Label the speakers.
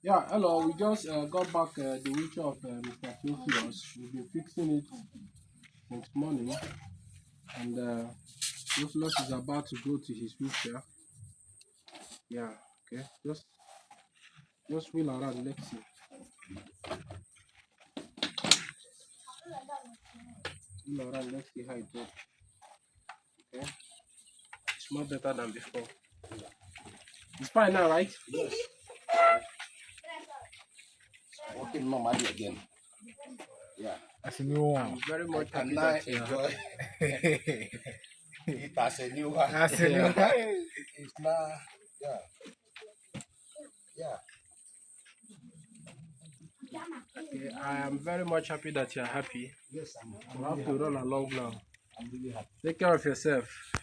Speaker 1: Yeah, hello. We just got back the wheelchair of Mr. Theophilus. We've been fixing it since morning, and Theophilus is about to go to his wheelchair. Yeah, okay. Just wheel around. Let's see. Wheel around. Let's see how it goes. Okay, it's much better than before. It's fine now, right?
Speaker 2: Yes, working normally again. Yeah,
Speaker 3: As a new one.
Speaker 1: I'm very
Speaker 2: I
Speaker 1: much
Speaker 2: can
Speaker 1: happy
Speaker 2: now
Speaker 1: that you are
Speaker 2: enjoy
Speaker 1: happy.
Speaker 2: it as a new one.
Speaker 3: As a new
Speaker 1: Yeah.
Speaker 3: one.
Speaker 2: It's now, yeah, yeah.
Speaker 1: Okay, I am very much happy that you are happy.
Speaker 2: Yes,
Speaker 1: You
Speaker 2: I'm
Speaker 1: have
Speaker 2: really
Speaker 1: to
Speaker 2: happy.
Speaker 1: run along now.
Speaker 2: I'm really happy.
Speaker 1: Take care of yourself.